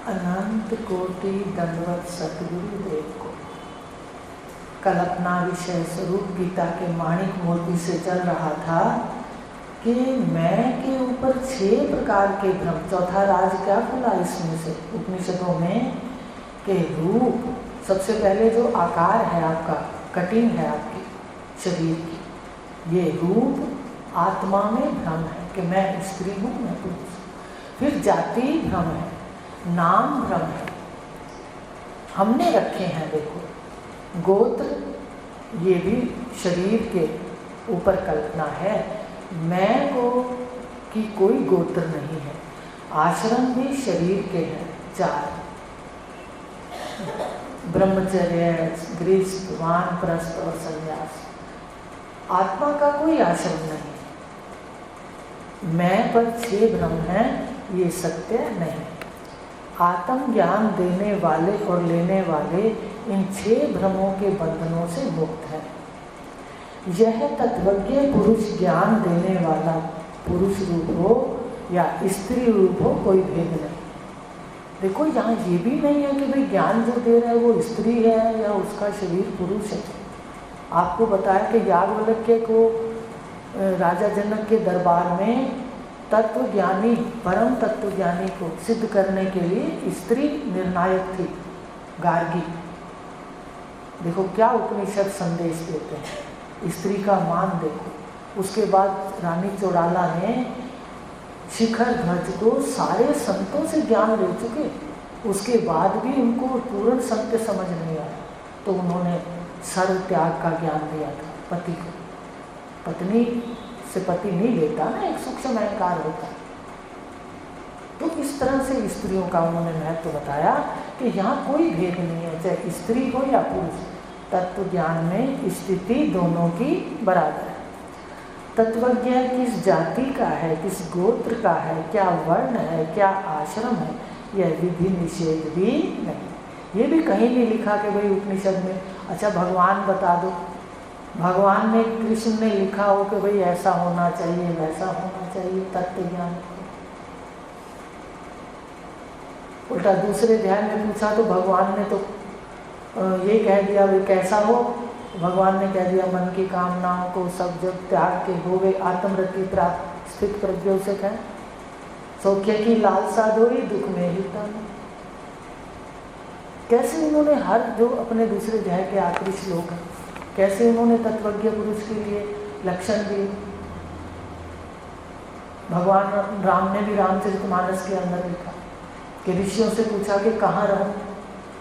अनंत कोटि दंडवत सतगुरु देव को। कल अपना विषय स्वरूप गीता के माणिक मोती से चल रहा था कि मैं के ऊपर 6 प्रकार के भ्रम। चौथा राज क्या खुला इसमें से उपनिषदों में कि रूप, सबसे पहले जो आकार है आपका, कटिंग है आपकी शरीर की, ये रूप आत्मा में भ्रम है कि मैं स्त्री हूँ, मैं पुरुष। फिर जाति भ्रम है, नाम भ्रम है, हमने रखे हैं। देखो गोत्र, ये भी शरीर के ऊपर कल्पना है। मैं को की कोई गोत्र नहीं है। आश्रम भी शरीर के हैं 4, ब्रह्मचर्य, गृहस्थ, वानप्रस्थ और संन्यास। आत्मा का कोई आश्रम नहीं। मैं पर 6 भ्रम हैं, ये सत्य नहीं। आत्म ज्ञान देने वाले और लेने वाले इन 6 भ्रमों के बंधनों से मुक्त है। यह तत्वज्ञ पुरुष ज्ञान देने वाला पुरुष रूप हो या स्त्री रूप हो, कोई भेद नहीं। देखो यहाँ ये भी नहीं है कि भाई ज्ञान जो दे रहा है वो स्त्री है या उसका शरीर पुरुष है। आपको बताया कि याज्ञवल्क्य को राजा जनक के दरबार में तत्वज्ञानी, परम तत्वज्ञानी को सिद्ध करने के लिए स्त्री निर्णायक थी, गार्गी। देखो क्या उपनिषद संदेश देते हैं, स्त्री का मान देखो। उसके बाद रानी चौड़ाला ने शिखर ध्वज को सारे संतों से ज्ञान ले चुके, उसके बाद भी उनको पूर्ण सत्य समझ नहीं आया, तो उन्होंने सर्व त्याग का ज्ञान दिया था पति को। पत्नी से पति नहीं लेता ना, एक सूक्ष्म अहंकार होता है। तो इस तरह से स्त्रियों का उन्होंने महत्व बताया कि यहाँ कोई भेद नहीं है, चाहे स्त्री हो या पुरुष, तत्व ज्ञान में स्थिति दोनों की बराबर है। तत्वज्ञ किस जाति का है, किस गोत्र का है, क्या वर्ण है, क्या आश्रम है, यह विधि निषेध भी नहीं। ये भी कहीं नहीं लिखा कि भाई उपनिषद में अच्छा भगवान बता दो, भगवान ने, कृष्ण ने लिखा हो कि भाई ऐसा होना चाहिए, वैसा होना चाहिए तत्व ज्ञान। उल्टा दूसरे ध्यान में पूछा तो भगवान ने तो ये कह दिया भाई कैसा हो, भगवान ने कह दिया मन की कामनाओं को सब जब त्याग के हो गए आत्मरति प्राप्त स्थित प्रज्ञों से कहें, सौख्य की लालसा धोई दुख में ही तन। कैसे उन्होंने हर जो अपने दूसरे ध्याय के आखिरी श्लोक है, कैसे उन्होंने तत्वज्ञ पुरुष के लिए लक्षण दिए। भगवान राम ने भी रामचरितमानस के अंदर लिखा कि ऋषियों से पूछा कि कहाँ रहूं।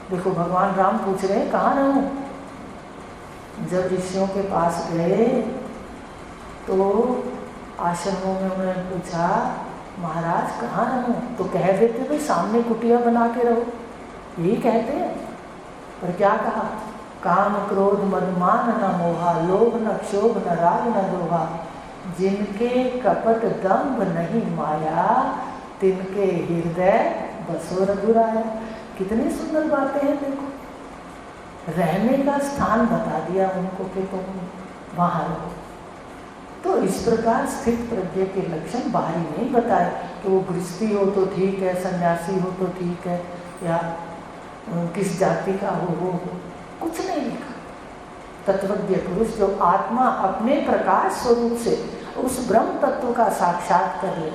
देखो भगवान राम पूछ रहे हैं कहाँ रहूं। जब ऋषियों के पास गए तो आश्रमों में उन्होंने पूछा महाराज कहाँ रहूं, तो कह देते भाई सामने कुटिया बना के रहो, यही कहते हैं। पर क्या कहा, काम क्रोध मदमान न मोहा, लोभ न क्षोभ न राग न दोहा, जिनके कपट दंभ नहीं माया, तिनके हृदय बसो रघुराया। कितनी सुंदर बातें हैं। देखो रहने का स्थान बता दिया उनको कि तुम वहाँ रहो। तो इस प्रकार स्थित प्रज्ञ के लक्षण बाहरी नहीं बताए कि वो गृहस्थी हो तो ठीक है, सन्यासी हो तो ठीक है, या किस जाति का हो वो कुछ नहीं लिखा। तत्वज्ञ पुरुष जो आत्मा अपने प्रकाश स्वरूप से उस ब्रह्म तत्व का साक्षात कर ले,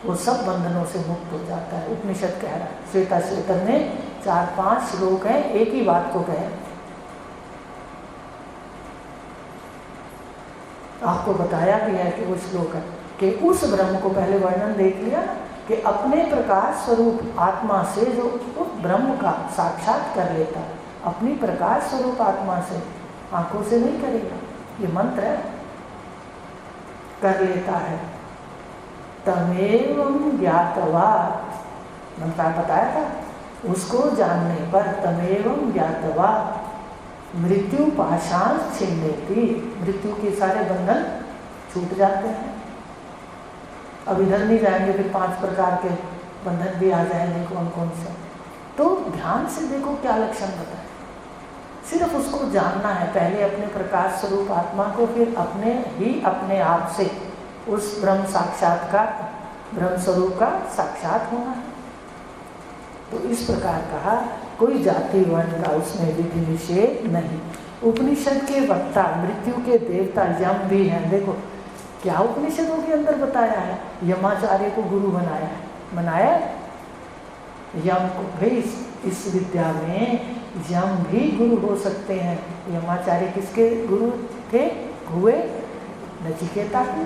वो सब बंधनों से मुक्त हो जाता है। उपनिषद कह रहा है, श्वेता श्वेतर में 4-5 श्लोक हैं, एक ही बात को कह। आपको बताया गया है कि वो श्लोक है कि उस ब्रह्म को, पहले वर्णन देख लिया कि अपने प्रकाश स्वरूप आत्मा से जो उस ब्रह्म का साक्षात कर लेता है, अपनी प्रकाश स्वरूप आत्मा से, आंखों से नहीं करेगा, ये मंत्र है, कर लेता है। तमेवं ज्ञातवा, मंत्र बताया था, उसको जानने पर तमेवं ज्ञातवा मृत्यु पाषाण छिन्नेति, मृत्यु के सारे बंधन छूट जाते हैं। अब इधर नहीं जाएंगे, फिर 5 प्रकार के बंधन भी आ जाएंगे, कौन कौन से। तो ध्यान से देखो क्या लक्षण बताए, सिर्फ उसको जानना है। पहले अपने प्रकाश स्वरूप आत्मा को, फिर अपने आप से उस ब्रह्म साक्षात का, ब्रह्म स्वरूप का साक्षात होना है। तो इस प्रकार कहा कोई जाति वर्ण का उसमें विधि निषेध नहीं। उपनिषद के वक्ता मृत्यु के देवता यम भी हैं। देखो क्या उपनिषदों के अंदर बताया है, यमाचार्य को गुरु बनाया यम को। भाई इस विद्या में यम भी गुरु हो सकते हैं। यमाचार्य किसके गुरु थे? हुए नचिकेता के।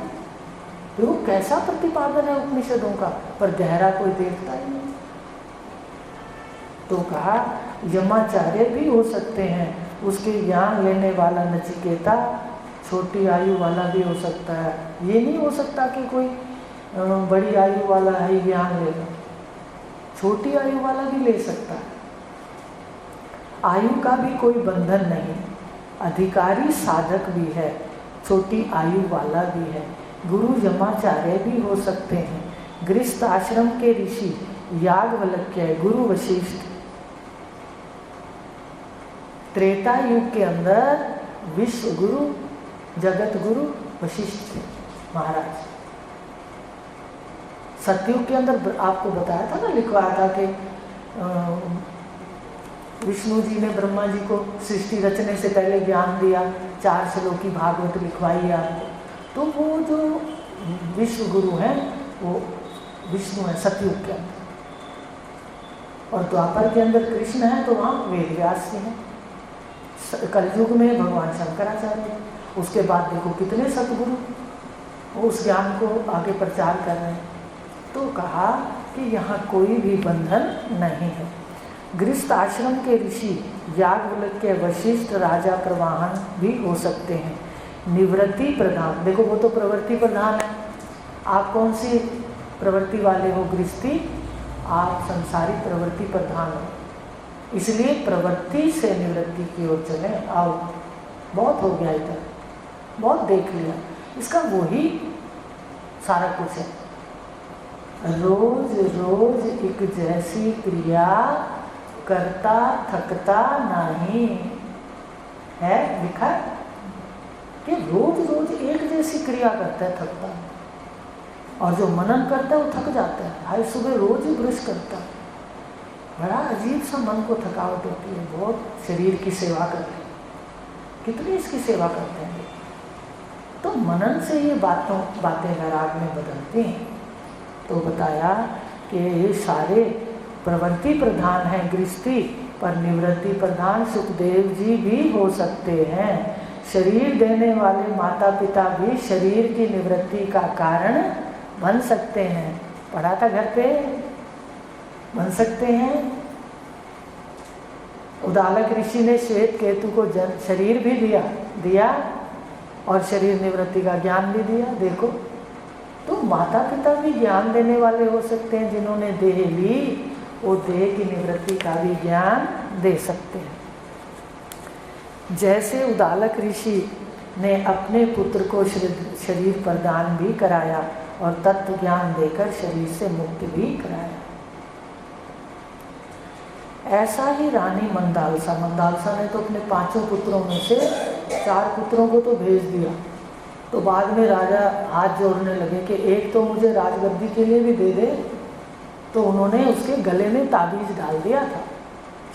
तो कैसा प्रतिपादन है उपनिषदों का, पर गहरा कोई देखता ही नहीं। तो कहा यमाचार्य भी हो सकते हैं, उसके ज्ञान लेने वाला नचिकेता छोटी आयु वाला भी हो सकता है। ये नहीं हो सकता कि कोई बड़ी आयु वाला ही ज्ञान लेगा, छोटी आयु वाला भी ले सकता है। आयु का भी कोई बंधन नहीं, अधिकारी साधक भी है, छोटी आयु वाला भी है। गुरु यमाचार्य भी हो सकते हैं। गृहस्थ आश्रम के ऋषि याज्ञवल्क्य, गुरु वशिष्ठ। त्रेता युग के अंदर विश्व गुरु जगत गुरु वशिष्ठ थे महाराज। सतयुग के अंदर आपको बताया था ना, लिखवाया था कि विष्णु जी ने ब्रह्मा जी को सृष्टि रचने से पहले ज्ञान दिया, 4 श्लोकी भागवत लिखवाई आपको। तो वो जो विश्व गुरु हैं वो विष्णु है सतयुग के अंदर, और द्वापर के अंदर कृष्ण है, तो वहाँ वेद व्यास जी हैं। कलयुग में भगवान शंकराचार्य। उसके बाद देखो कितने सतगुरु उस ज्ञान को आगे प्रचार कर रहे हैं। तो कहा कि यहाँ कोई भी बंधन नहीं है। गृहस्थ आश्रम के ऋषि याज्ञवल्क्य, वशिष्ठ, राजा प्रवाहन भी हो सकते हैं। निवृत्ति प्रधान, देखो वो तो प्रवृत्ति प्रधान है। आप कौन सी प्रवृत्ति वाले हो? गृहस्थी। आप संसारी प्रवृत्ति प्रधान हो, इसलिए प्रवृत्ति से निवृत्ति की ओर चले। आओ, बहुत हो गया इधर, बहुत देख लिया, इसका वही सारा कुछ है। रोज रोज एक जैसी क्रिया करता थकता नहीं है, लिखा कि रोज रोज एक जैसी क्रिया करता है थकता है, और जो मनन करता है वो थक जाता है। हाय सुबह रोज ही ब्रश करता है, बड़ा अजीब सा मन को थकावट होती है। बहुत शरीर की सेवा करते हैं, कितनी इसकी सेवा करते हैं। तो मनन से ये बातें वैराग में बदलती हैं। तो बताया कि ये सारे प्रवृत्ति प्रधान हैं गृहस्थी, पर निवृत्ति प्रधान सुखदेव जी भी हो सकते हैं। शरीर देने वाले माता पिता भी शरीर की निवृत्ति का कारण बन सकते हैं। पढ़ा था घर पे, बन सकते हैं। उदालक ऋषि ने श्वेत केतु को शरीर भी दिया और शरीर निवृत्ति का ज्ञान भी दिया। देखो, तो माता पिता भी ज्ञान देने वाले हो सकते हैं। जिन्होंने देह ली वो देह की निवृत्ति का भी ज्ञान दे सकते हैं। जैसे उदालक ऋषि ने अपने पुत्र को शरीर प्रदान भी कराया और तत्व ज्ञान देकर शरीर से मुक्त भी कराया। ऐसा ही रानी मंदालसा ने तो अपने 5 पुत्रों में से 4 पुत्रों को तो भेज दिया। तो बाद में राजा हाथ जोड़ने लगे कि एक तो मुझे राजगद्दी के लिए भी दे दे। तो उन्होंने उसके गले में ताबीज डाल दिया था,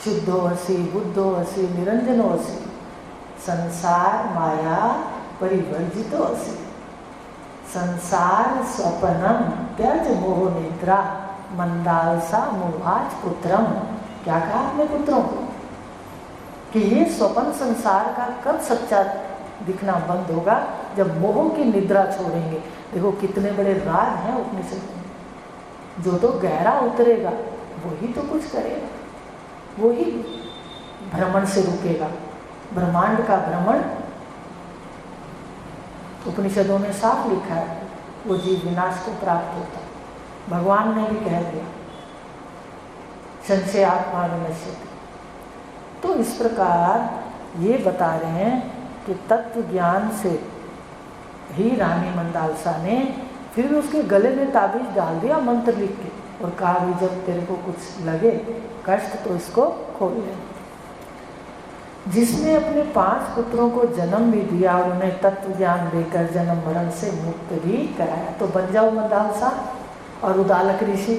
शुद्धो असि बुद्धो असि निरंजनो असि संसार माया परिवर्जितो असि संसार स्वप्नम त्यज मोह निद्रा मंदालसा मुभाज पुत्रम। क्या कहा अपने पुत्रों को कि ये स्वप्न संसार का कब सच्चा दिखना बंद होगा? जब मोह की निद्रा छोड़ेंगे। देखो कितने बड़े राज हैं उपनिषद में। जो तो गहरा उतरेगा वही तो कुछ करेगा, वही भ्रमण से रुकेगा। ब्रह्मांड का भ्रमण उपनिषदों में साफ लिखा है, वो जीव विनाश को प्राप्त होता है। भगवान ने भी कह दिया संशय आत्मा विनश्यति। तो इस प्रकार ये बता रहे हैं कि तत्व ज्ञान से ही रानी मंदालसा ने फिर उसके गले में ताबीज डाल दिया मंत्र लिख के, और कहा भी जब तेरे को कुछ लगे कष्ट तो इसको खोल ले। जिसने अपने 5 पुत्रों को जन्म भी दिया और उन्हें तत्व ज्ञान देकर जन्म मरण से मुक्त भी कराया। तो बन जाओ मंदालसा और उदालक ऋषि,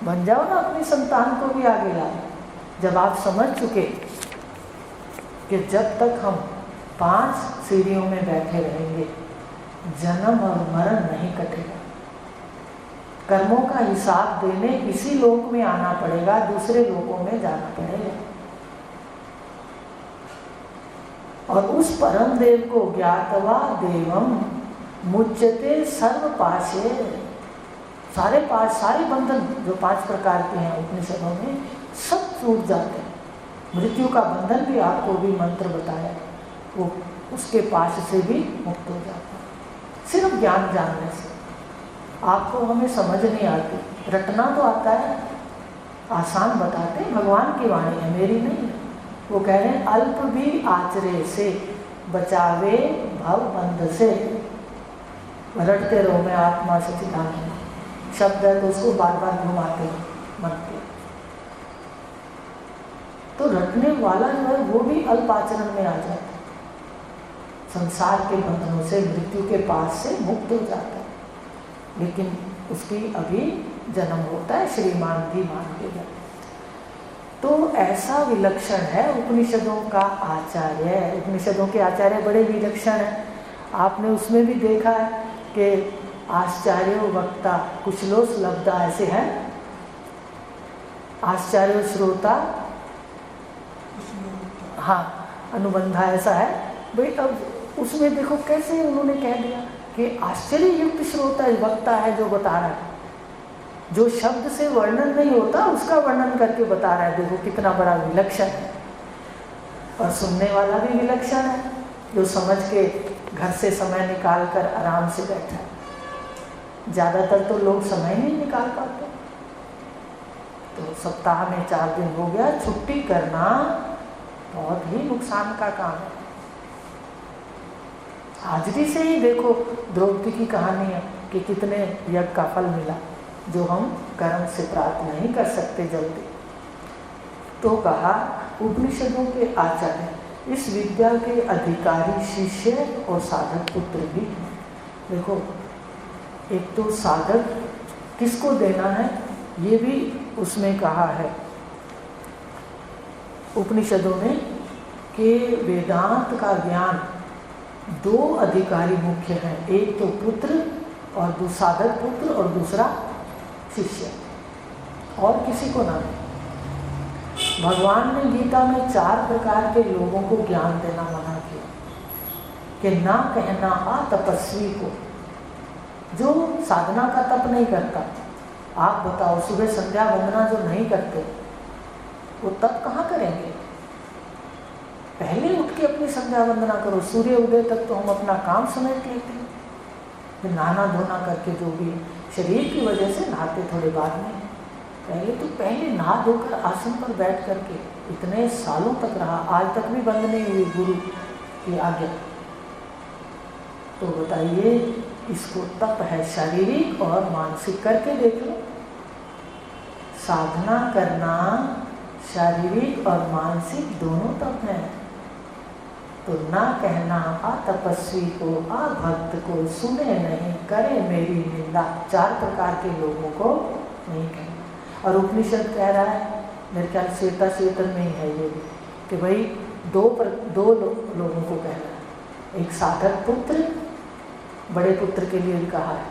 बन जाओ ना, अपनी संतान को भी आगे लाओ। जब आप समझ चुके कि जब तक हम 5 सीढ़ियों में बैठे रहेंगे जन्म और मरण नहीं कटेगा, कर्मों का हिसाब देने इसी लोक में आना पड़ेगा, दूसरे लोकों में जाना पड़ेगा। और उस परम देव को ज्ञातवा देवम मुच्यते सर्व पाशे, सारे पाश, सारे बंधन जो 5 प्रकार के हैं उपनिषदों में सब टूट जाते हैं। मृत्यु का बंधन भी आपको भी मंत्र बताया, वो उसके पाश से भी मुक्त हो जाता है सिर्फ ज्ञान जानने से। आपको हमें समझ नहीं आती, रटना तो आता है, आसान बताते, भगवान की वाणी है, मेरी नहीं है। वो कह रहे हैं अल्प भी आचरे से बचावे भव बंध से। रटते रहो मैं आत्मा सच्चिदानंद, शब्द है तो उसको बार बार घुमाते हो मन के। तो रटने वाला जो है वो भी अल्प आचरण में आ जाता है, संसार के बंधनों से, मृत्यु के पास से मुक्त हो जाता है। लेकिन उसकी अभी जन्म होता है श्रीमान भी मान के जाते। तो ऐसा विलक्षण है उपनिषदों का आचार्य। उपनिषदों के आचार्य बड़े विलक्षण हैं। आपने उसमें भी देखा है कि आश्चर्य वक्ता कुशलोस लब्धा ऐसे है, आश्चर्य श्रोता, हाँ अनुबंधा ऐसा है भाई। अब उसमें देखो कैसे उन्होंने कह दिया कि आश्चर्य युक्त श्रोता वक्ता है जो बता रहा है, जो शब्द से वर्णन नहीं होता उसका वर्णन करके बता रहा है। देखो कितना बड़ा विलक्षण है। और सुनने वाला भी विलक्षण है, जो समझ के घर से समय निकाल कर आराम से बैठा है। ज़्यादातर तो लोग समय नहीं निकाल पाते। तो सप्ताह में 4 दिन हो गया, छुट्टी करना बहुत ही नुकसान का काम है। हाजिरी से ही देखो द्रौपदी की कहानी है कि कितने यज्ञ का फल मिला, जो हम कर्म से प्राप्त नहीं कर सकते जल्दी। तो कहा उपनिषदों के आचार्य इस विद्या के अधिकारी शिष्य और साधक पुत्र भी हैं। देखो एक तो साधक किसको देना है ये भी उसमें कहा है उपनिषदों में कि वेदांत का ज्ञान 2 अधिकारी मुख्य हैं, एक तो पुत्र और साधक पुत्र और दूसरा शिष्य, और किसी को ना। भगवान ने गीता में 4 प्रकार के लोगों को ज्ञान देना मना किया कि ना कहना तपस्वी को, जो साधना का तप नहीं करता। आप बताओ सुबह संध्या वंदना जो नहीं करते वो तप कहाँ करेंगे? पहले उठ के अपनी संध्या वंदना करो, सूर्य उदय तक तो हम अपना काम समेट लेते हैं, फिर नहाना धोना करके जो भी शरीर की वजह से नहाते थोड़े बाद में। पहले नहा धोकर आसन पर बैठ करके इतने सालों तक रहा, आज तक भी बंद नहीं हुई गुरु की आज्ञा। तो बताइए इसको तप है शारीरिक और मानसिक। करके देख लो, साधना करना शारीरिक और मानसिक दोनों तप है। तो ना कहना तपस्वी को, भक्त को, सुने नहीं करे मेरी निंदा, 4 प्रकार के लोगों को नहीं कहना। और उपनिषद कह रहा है, मेरे ख्याल श्वेता चेतन में ही है ये भी, कि भाई 2 लोगों को कहना है, एक साधक पुत्र, बड़े पुत्र के लिए भी कहा है,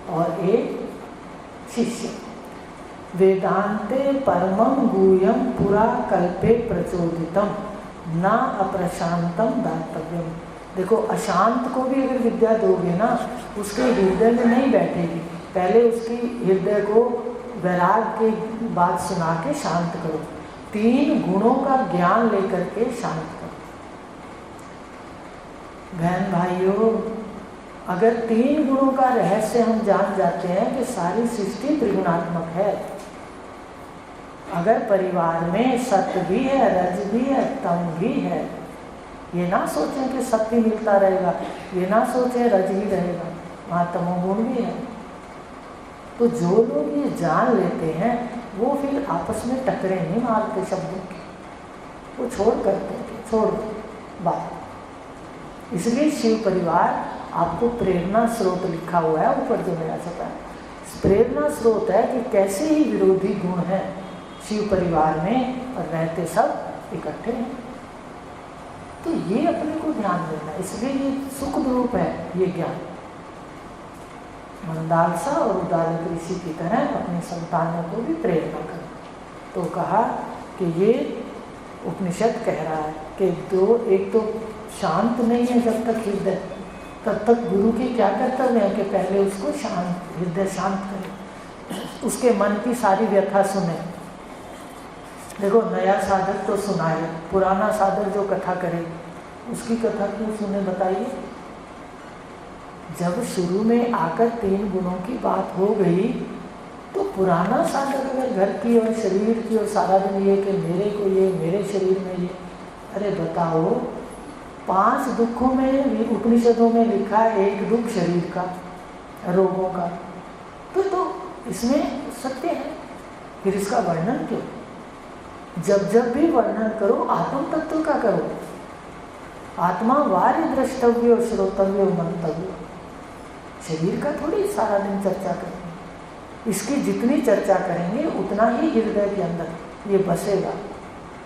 और एक शिष्य। वेदांते परमं गुह्यं पुरा कल्पे प्रचोदितम ना अप्रशांतम दातव्यम। देखो अशांत को भी अगर विद्या दोगे ना, उसके हृदय में नहीं बैठेगी। पहले उसकी हृदय को वैराग की बात सुना के शांत करो, 3 गुणों का ज्ञान लेकर के शांत करो। बहन भाइयों, अगर 3 गुणों का रहस्य हम जान जाते हैं कि सारी सृष्टि त्रिगुणात्मक है। अगर परिवार में सत्य भी है, रज भी है, तम भी है, ये ना सोचें कि सत्य मिलता रहेगा, ये ना सोचें रज ही रहेगा, वहाँ तमोगुण भी है। तो जो लोग ये जान लेते हैं वो फिर आपस में टकरे नहीं मारते शब्दों के, वो छोड़ करते हैं, छोड़ दो बात। इसलिए शिव परिवार आपको प्रेरणा स्रोत लिखा हुआ है ऊपर जो मेरा छपा है, प्रेरणा स्रोत है कि कैसे ही विरोधी गुण हैं शिव परिवार में और रहते सब इकट्ठे हैं। तो ये अपने को ध्यान देना, इसलिए ये सुख रूप है ये ज्ञान। मंदालसा और उदालक ऋषि की तरह अपने संतानों को भी प्रेरणा करें। तो कहा कि ये उपनिषद कह रहा है कि एक तो शांत नहीं है जब तक हृदय, तब तक गुरु की क्या कर्तव्य है कि पहले उसको शांत, हृदय शांत करें, उसके मन की सारी व्यथा सुने। देखो नया साधक तो सुनाए, पुराना साधक जो कथा करे उसकी कथा क्यों सुने बताइए। जब शुरू में आकर 3 गुणों की बात हो गई तो पुराना साधक अगर घर की और शरीर की और सारा दिन ये कि मेरे को ये, मेरे शरीर में ये, अरे बताओ 5 दुखों में उपनिषदों में लिखा है, एक दुख शरीर का, रोगों का, तो इसमें सत्य है, फिर इसका वर्णन क्यों? जब भी वर्णन करो आत्म तत्व का करो। आत्मा वार्य द्रष्टव्य श्रोतव्य मंतव्य, शरीर का थोड़ी सारा दिन चर्चा करेंगे। इसकी जितनी चर्चा करेंगे उतना ही हृदय के अंदर ये बसेगा।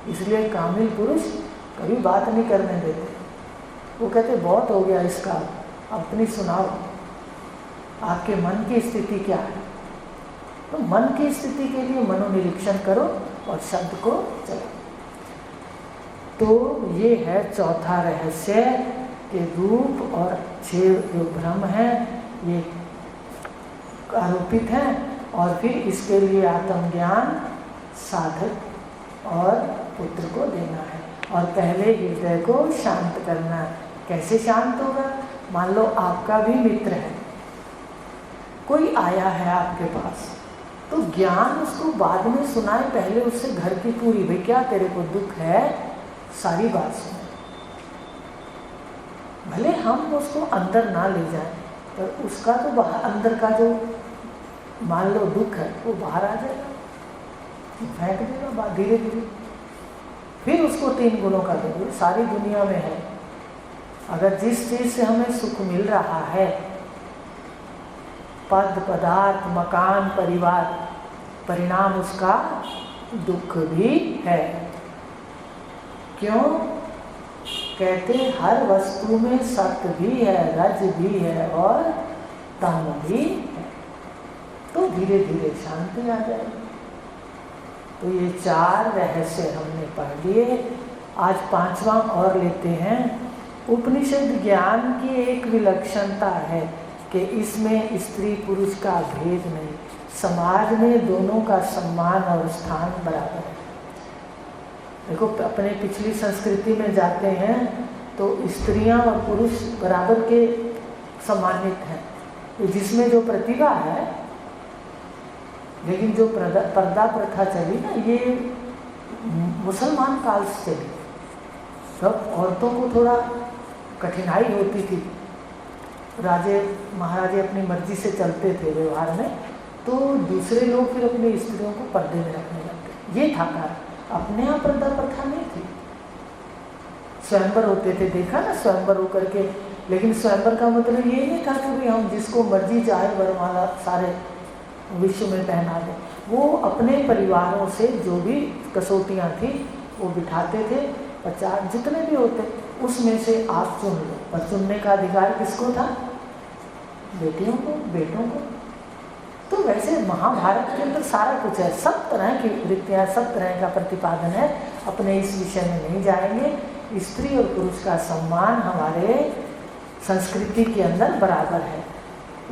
इसलिए कामिल पुरुष कभी बात नहीं करने देते, वो कहते बहुत हो गया इसका, अपनी सुनाओ, आपके मन की स्थिति क्या है। तो मन की स्थिति के लिए मनोनिरीक्षण करो और शब्द को चलो। तो ये है चौथा रहस्य कि रूप और 6 जो भ्रम है ये आरोपित है, और फिर इसके लिए आत्मज्ञान साधक और पुत्र को देना है, और पहले हृदय को शांत करना है। कैसे शांत होगा? मान लो आपका भी मित्र है, कोई आया है आपके पास, तो ज्ञान उसको बाद में सुनाए, पहले उससे घर की पूरी, भाई क्या तेरे को दुख है, सारी बात सुने। भले हम उसको अंदर ना ले जाएं, पर उसका तो बाहर, अंदर का जो मान लो दुख है वो बाहर आ जाएगा, फेंक देगा धीरे धीरे। फिर उसको 3 गुणों का दे, सारी दुनिया में है। अगर जिस चीज से हमें सुख मिल रहा है, पद पदार्थ मकान परिवार, परिणाम उसका दुख भी है। क्यों? कहते हर वस्तु में सत्य भी है, रज भी है और तम भी है। तो धीरे धीरे शांति आ जाएगी। तो ये 4 रहस्य हमने पढ़ लिए। आज 5वां और लेते हैं। उपनिषद ज्ञान की एक विलक्षणता है कि इसमें स्त्री पुरुष का भेद नहीं, समाज में दोनों का सम्मान और स्थान बराबर है। देखो अपने पिछली संस्कृति में जाते हैं तो स्त्रियां और पुरुष बराबर के सम्मानित हैं, जिसमें जो प्रतिभा है। लेकिन जो पर्दा प्रथा चली ना, ये मुसलमान काल से चली। सब औरतों को थोड़ा कठिनाई होती थी, राजे महाराजे अपनी मर्जी से चलते थे व्यवहार में, तो दूसरे लोग फिर अपनी स्त्रियों को पर्दे में रखने लगते। ये था कारण, अपने यहाँ पर्दा प्रथा नहीं थी। स्वयंवर होते थे, देखा ना स्वयंवर होकर के, लेकिन स्वयंवर का मतलब ये नहीं था कि भाई हम जिसको मर्जी चाहे वरमाला सारे विश्व में पहना दें। वो अपने परिवारों से जो भी कसौटियाँ थी वो बिठाते थे, 50 जितने भी होते उसमें से आप चुन लो। पर चुनने का अधिकार किसको था? बेटियों को, बेटों को। तो वैसे महाभारत के अंदर सारा कुछ है, सब तरह की वृत्तियाँ, सब तरह का प्रतिपादन है। अपने इस विषय में नहीं जाएंगे। स्त्री और पुरुष का सम्मान हमारे संस्कृति के अंदर बराबर है।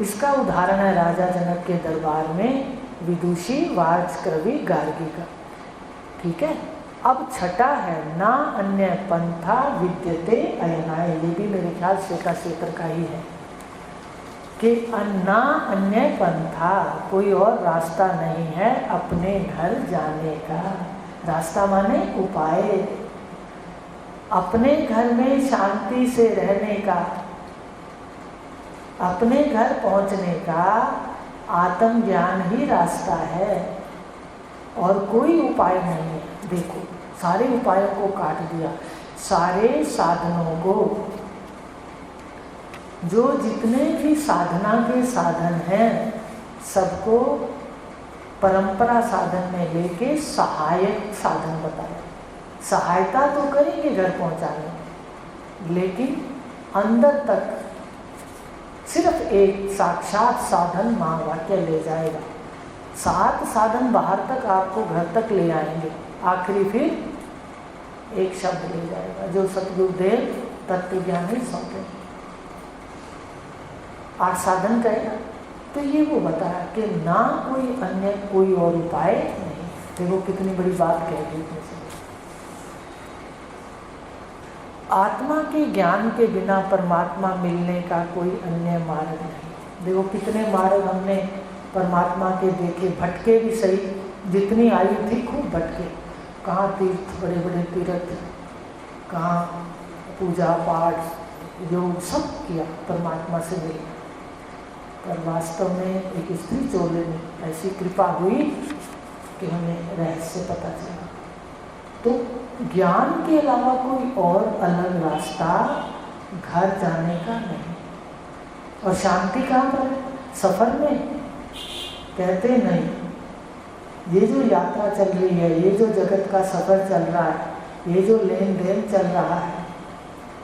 इसका उदाहरण है राजा जनक के दरबार में विदुषी वाजक्रवि गार्गी का। ठीक है। अब छठा है ना अन्य पंथा विद्यते अयनाय। ये भी मेरे ख्याल श्वेता क्षेत्र का ही है कि ना अन्य पंथा, कोई और रास्ता नहीं है अपने घर जाने का। रास्ता माने उपाय, अपने घर में शांति से रहने का, अपने घर पहुंचने का आत्मज्ञान ही रास्ता है और कोई उपाय नहीं है। देखो सारे उपायों को काट दिया, सारे साधनों को, जो जितने भी साधना के साधन हैं सबको परंपरा साधन में लेके सहायक साधन बताया। सहायता तो करेंगे घर पहुंचाने, लेकिन अंदर तक सिर्फ एक साक्षात साधन महावाक्य ले जाएगा। 7 साधन बाहर तक आपको घर तक ले आएंगे, आखिरी फिर एक शब्द ले जाएगा जो सतगुरुदेव तत्वज्ञानी सौंपे। 8 साधन कहेगा तो ये वो बताया कि ना कोई अन्य कोई और उपाय नहीं। देखो कितनी बड़ी बात कह दी इसमें। आत्मा के ज्ञान के बिना परमात्मा मिलने का कोई अन्य मार्ग नहीं। देखो कितने मार्ग हमने परमात्मा के देखे, भटके भी सही, जितनी आयु थी खूब भटके। कहाँ तीर्थ, बड़े बड़े तीर्थ, कहाँ पूजा पाठ योग सब किया परमात्मा से मिले, पर वास्तव में एक स्त्री चोले में ऐसी कृपा हुई कि हमें रहस्य पता चला। तो ज्ञान के अलावा कोई और अलग रास्ता घर जाने का नहीं। और शांति कहाँ पर है? सफर में? कहते नहीं, ये जो यात्रा चल रही है, ये जो जगत का सफर चल रहा है, ये जो लेन देन चल रहा है,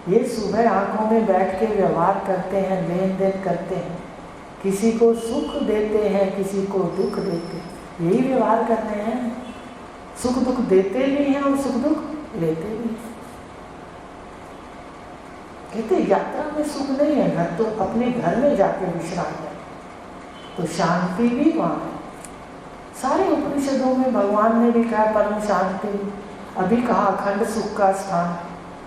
ये सुबह आंखों में बैठ के व्यवहार करते हैं, लेन देन करते हैं, किसी को सुख देते हैं, किसी को दुख देते हैं, यही व्यवहार करने हैं। सुख दुख देते भी हैं और सुख दुख लेते भी हैं। कहते यात्रा में सुख नहीं है, घर तो अपने घर में जाके विश्राम है, तो शांति भी वहाँ है। सारे उपनिषदों में भगवान ने भी कहा परम शांति, अभी कहा अखंड सुख का स्थान,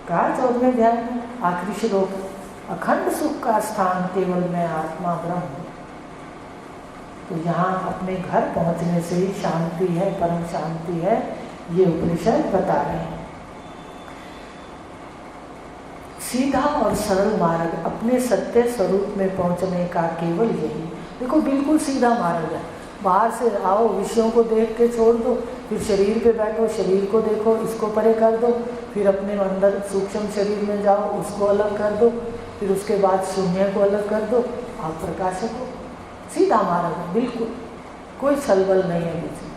कहा 14वें अध्याय में आखिरी श्लोक, अखंड सुख का स्थान केवल मैं आत्मा ब्रह्म। तो यहाँ अपने घर पहुँचने से ही शांति है, परम शांति है, ये उपनिषद बता रहे हैं। सीधा और सरल मार्ग अपने सत्य स्वरूप में पहुँचने का केवल यही। देखो बिल्कुल सीधा मार्ग है। बाहर से आओ, विषयों को देख के छोड़ दो, फिर शरीर पे बैठो, शरीर को देखो, इसको परे कर दो, फिर अपने अंदर सूक्ष्म शरीर में जाओ, उसको अलग कर दो, फिर उसके बाद शून्य को अलग कर दो, आप प्रकाशक हो। सीधा मार्ग है बिल्कुल, कोई छलबल नहीं है बीच में,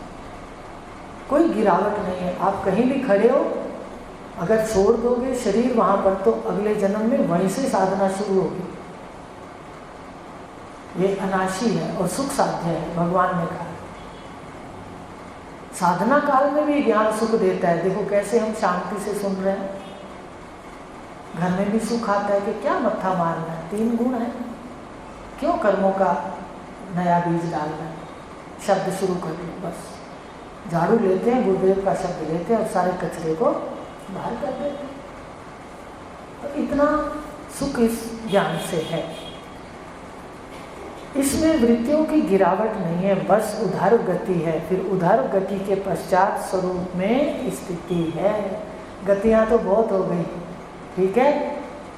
कोई गिरावट नहीं है। आप कहीं भी खड़े हो, अगर छोड़ दोगे शरीर वहाँ पर, तो अगले जन्म में वहीं से साधना शुरू होगी। ये अनाशी है और सुख साध्य है, भगवान ने कहा। साधना काल में भी ज्ञान सुख देता है। देखो कैसे हम शांति से सुन रहे हैं, घर में भी सुख आता है कि क्या मत्था मारना है, 3 गुण है, क्यों कर्मों का नया बीज डालना है, शब्द शुरू कर लो, बस झाड़ू लेते हैं, गुरुदेव का शब्द लेते हैं और सारे कचरे को बाहर कर देते हैं। तो इतना सुख इस ज्ञान से है। इसमें वृत्तियों की गिरावट नहीं है, बस उधर गति है, फिर उधर गति के पश्चात स्वरूप में स्थिति है। गतियाँ तो बहुत हो गई, ठीक है,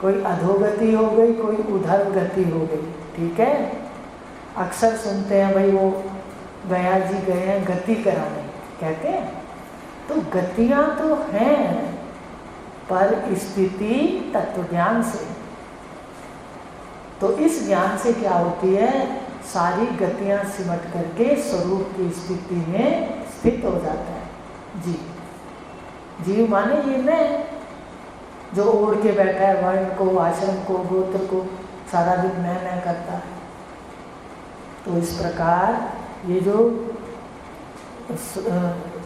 कोई अधोगति हो गई, कोई उधर गति हो गई, ठीक है। अक्सर सुनते हैं भाई वो गया जी गए हैं गति कराने, कहते हैं, तो गतियाँ तो हैं, पर स्थिति तत्वज्ञान से। तो इस ज्ञान से क्या होती है, सारी गतियाँ सिमट करके स्वरूप की स्थिति में स्थित हो जाता है। जीव माने ये मैं, जो ओढ़ के बैठा है वर्ण को, आश्रम को, गोत्र को, सारा दिन मैं करता है। तो इस प्रकार ये जो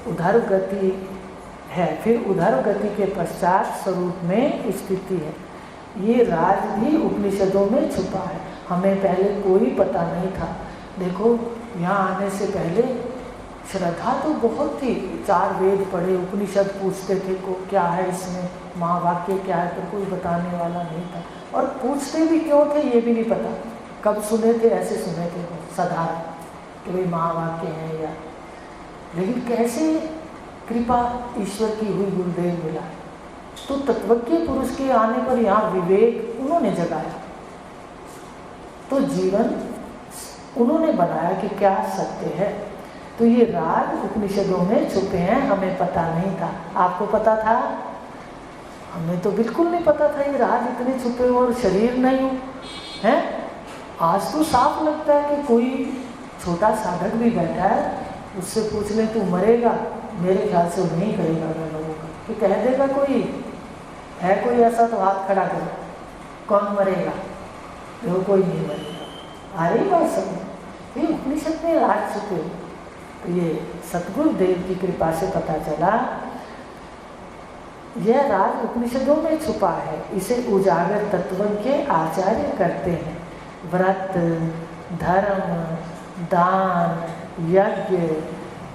उधर गति है, फिर उधर गति के पश्चात स्वरूप में स्थिति है, ये राज भी उपनिषदों में छुपा है। हमें पहले कोई पता नहीं था। देखो यहाँ आने से पहले श्रद्धा तो बहुत थी, 4 वेद पढ़े, उपनिषद पूछते थे को क्या है इसमें, महावाक्य क्या है, तो कोई बताने वाला नहीं था। और पूछते भी क्यों थे ये भी नहीं पता, कब सुने थे, ऐसे सुने थे सदा कि भाई महावाक्य है या। लेकिन कैसे कृपा ईश्वर की हुई, गुरुदेव मिला, तो तत्वज्ञ पुरुष के आने पर यहाँ विवेक उन्होंने जगाया, तो जीवन उन्होंने बनाया कि क्या सत्य है। तो ये राज उपनिषदों में छुपे हैं, हमें पता नहीं था। आपको पता था? हमें तो बिल्कुल नहीं पता था ये राज इतने छुपे और शरीर नहीं हो है। आज तो साफ लगता है कि कोई छोटा साधक भी बैठा है, उससे पूछ ले तू मरेगा, मेरे ख्याल से वो नहीं करेगा अगर लोगों का, कि कह देगा कोई है कोई ऐसा तो हाथ खड़ा करो, कौन मरेगा? वो कोई नहीं मरेगा। आ रही बात समझ? ये उपनिषद में राज चुके। तो ये सतगुरुदेव की कृपा से पता चला, यह राज उपनिषदों में छुपा है, इसे उजागर तत्व के आचार्य करते हैं। व्रत, धर्म, दान, यज्ञ,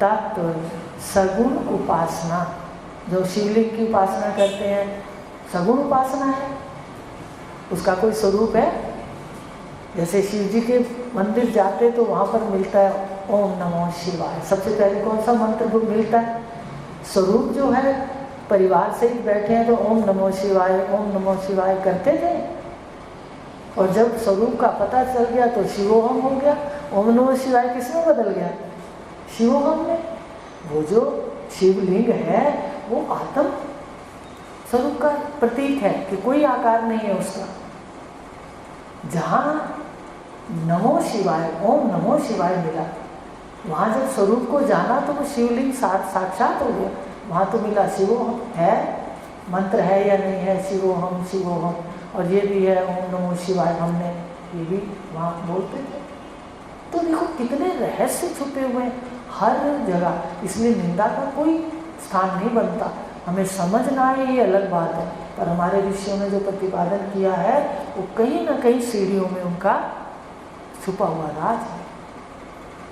तप, सगुण उपासना, जो शिवलिंग की उपासना करते हैं सगुण उपासना है, उसका कोई स्वरूप है। जैसे शिव जी के मंदिर जाते तो वहाँ पर मिलता है ओम नमो शिवाय, सबसे पहले कौन सा मंत्र मिलता है? स्वरूप जो है, परिवार से ही बैठे हैं तो ओम नमो शिवाय करते थे, और जब स्वरूप का पता चल गया तो शिवोहम हो गया। ओम नमो शिवाय किसमें बदल गया? शिवोहम में। वो जो शिवलिंग है वो आत्म स्वरूप का प्रतीक है कि कोई आकार नहीं है उसका। जहाँ नमो शिवाय, ओम नमो शिवाय मिला, वहाँ जब स्वरूप को जाना तो वो शिवलिंग साक्षात हो गया। वहाँ तो मिला शिवोहम है, मंत्र है या नहीं है, शिवोहम शिवोहम, और ये भी है ओम नमो शिवाय, हमने ये भी वहाँ बोलते थे। तो देखो कितने रहस्य छुपे हुए हैं हर जगह, इसलिए निंदा का कोई स्थान नहीं बनता। हमें समझ ना आए ये अलग बात है, पर हमारे ऋषियों ने जो प्रतिपादन किया है वो कहीं ना कहीं सीढ़ियों में उनका छुपा हुआ राज है।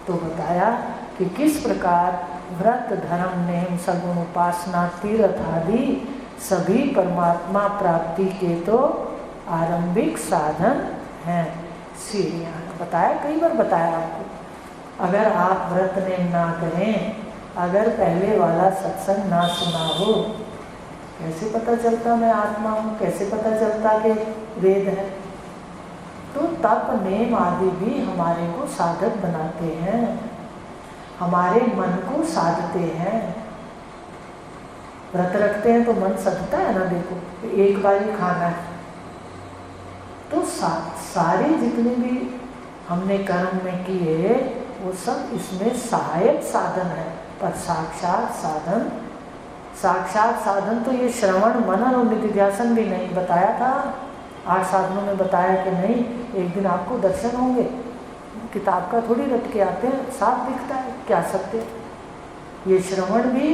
तो बताया कि किस प्रकार व्रत, धर्म, नेम, सगुण उपासना, तीर्थ आदि सभी परमात्मा प्राप्ति के तो आरंभिक साधन हैं, सीढ़ियाँ। बताया, कई बार बताया आपको। अगर आप व्रत नेम ना करें, अगर पहले वाला सत्संग ना सुना हो, कैसे पता चलता मैं आत्मा हूँ? कैसे पता चलता कि वेद है? तो तप, नेम आदि भी हमारे को साधक बनाते हैं, हमारे मन को साधते हैं। व्रत रखते हैं तो मन सधता है ना, देखो एक बार ही खाना है। तो सारे जितने भी हमने कर्म में किए वो सब इसमें सहायक साधन है, पर साक्षात साधन तो ये श्रवण, मनन और निधिध्यासन भी नहीं। बताया था 8 साधनों में बताया कि नहीं, एक दिन आपको दर्शन होंगे, किताब का थोड़ी रट के आते हैं, साफ दिखता है क्या सत्य। ये श्रवण भी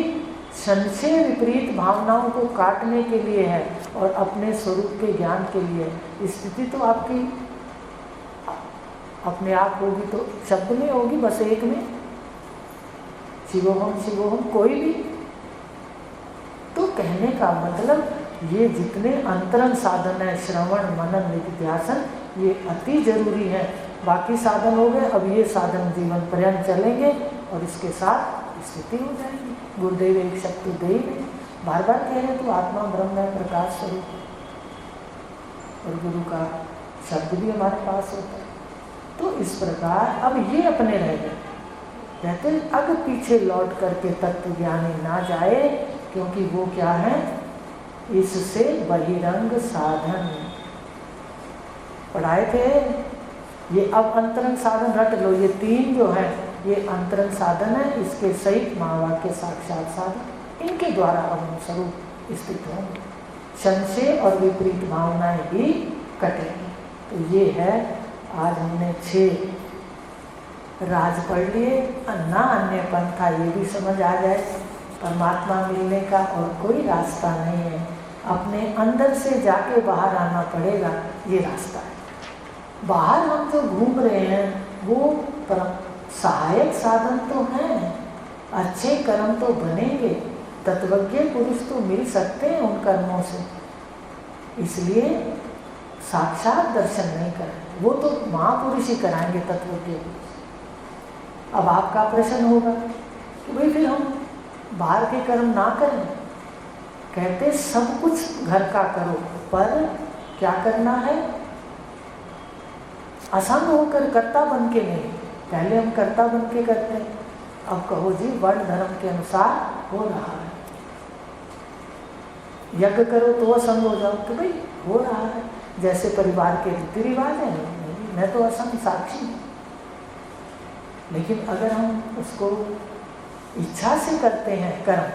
संशय विपरीत भावनाओं को काटने के लिए है और अपने स्वरूप के ज्ञान के लिए। स्थिति तो आपकी अपने आप होगी, तो शब्द में होगी, बस एक में, शिवोहम शिवोहम, कोई भी। तो कहने का मतलब ये जितने अंतरंग साधन है, श्रवण, मनन, निधिध्यासन, ये अति जरूरी है। बाकी साधन हो गए, अब ये साधन जीवन पर्यंत चलेंगे और इसके साथ स्थिति हो जाएगी। गुरुदेव एक शक्ति दे, बार बार कह रहे तो आत्मा ब्रह्म है, प्रकाश स्वरूप, और गुरु का शब्द भी हमारे पास होता है। तो इस प्रकार अब ये अपने रह गए, कहते अग पीछे लौट करके तत्व ज्ञानी ना जाए, क्योंकि वो क्या है, इससे बहिरंग साधन पढ़ाए थे। ये अब अंतरंग साधन रट लो, ये 3 जो है ये अंतरंग साधन है, इसके सहित महावाक्य साक्षात साधन, इनके द्वारा अब हम स्वरूप स्थित होंगे, संशय और विपरीत भावनाएं भी कटेंगी। तो ये है, आज हमने 6 राज पढ़ लिए। ना अन्य पंथा, ये भी समझ आ जाए, परमात्मा मिलने का और कोई रास्ता नहीं है, अपने अंदर से जाके बाहर आना पड़ेगा, ये रास्ता है। बाहर हम जो घूम रहे हैं वो सहायक साधन तो हैं, अच्छे कर्म तो बनेंगे, तत्वज्ञ पुरुष तो मिल सकते हैं उन कर्मों से, इसलिए साक्षात दर्शन नहीं करें, वो तो महापुरुष ही कराएंगे, तत्वज्ञ पुरुष। अब आपका प्रश्न होगा कि भाई फिर हम बाहर के कर्म ना करें, कहते सब कुछ घर का करो, पर क्या करना है, असंग होकर कर्ता बन के नहीं। पहले हम कर्ता बन के करते हैं, अब कहो जी वर्ण धर्म के अनुसार हो रहा है, यज्ञ करो तो असंग हो जाओ, तो भाई हो रहा है जैसे परिवार के रीति रिवाज है, मैं तो असंग साक्षी हूँ। लेकिन अगर हम उसको इच्छा से करते हैं कर्म,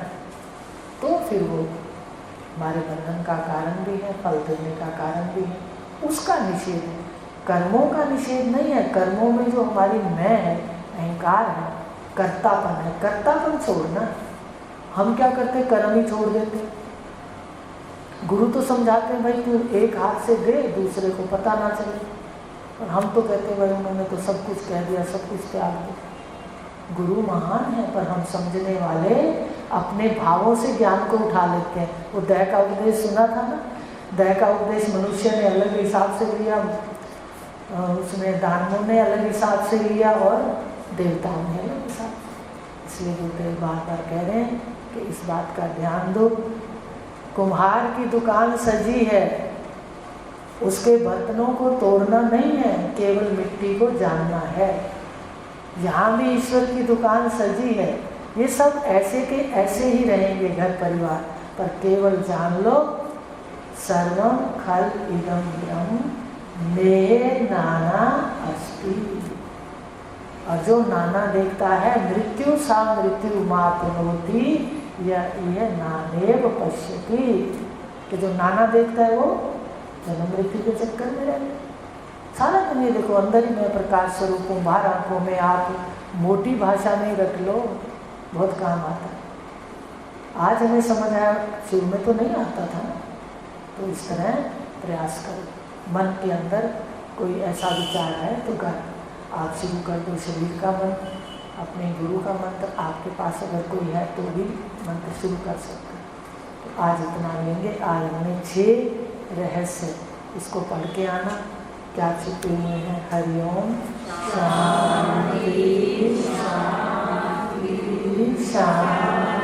तो फिर वो हमारे बंधन का कारण भी है, फल देने का कारण भी है, उसका निषेध है। कर्मों का निषेध नहीं है। कर्मों में जो हमारी मैं है, अहंकार है, कर्तापन है, कर्तापन छोड़ना। हम क्या करते, कर्म ही छोड़ देते। गुरु तो समझाते हैं भाई तू एक हाथ से दे, दूसरे को पता ना चले, और हम तो कहते हैं भाई उन्होंने तो सब कुछ कह दिया, सब कुछ त्याग दिया। गुरु महान है, पर हम समझने वाले अपने भावों से ज्ञान को उठा लेते हैं। वो दया का उपदेश सुना था ना, दया का उपदेश मनुष्य ने अलग हिसाब से लिया, उसमें दानवों ने अलग हिसाब से लिया और देवताओं ने अलग हिसाब से। इसलिए गुरुदेव बार बार कह रहे हैं कि इस बात का ध्यान दो। कुम्हार की दुकान सजी है, उसके बर्तनों को तोड़ना नहीं है, केवल मिट्टी को जानना है। यहाँ भी ईश्वर की दुकान सजी है, ये सब ऐसे के ऐसे ही रहेंगे घर परिवार, पर केवल जान लो सर्वम खल इदम ब्रह्म मे नाना अस्ति। और जो नाना देखता है, मृत्यु सा मृत्यु मापनोति, यह नानेव पश्यति। कि जो नाना देखता है वो जन्म मृत्यु के चक्कर में रहता है। सारा दिन ये देखो, अंदर ही मैं प्रकाश स्वरूप हूँ, बाहर आंखों में आप मोटी भाषा में रख लो, बहुत काम आता है। आज हमें समझ आया, शुरू में तो नहीं आता था ना। तो इस तरह प्रयास करो। मन के अंदर कोई ऐसा विचार है तो आप शुरू कर दो शरीर का मंत्र, अपने गुरु का मंत्र। आपके पास अगर कोई है तो भी मंत्र शुरू कर सकते हैं। तो आज इतना लेंगे। आज हमने 6 रहस्य, इसको पढ़ के आना क्या छुपे हुए हैं। हरिओम शांति शांति शांति।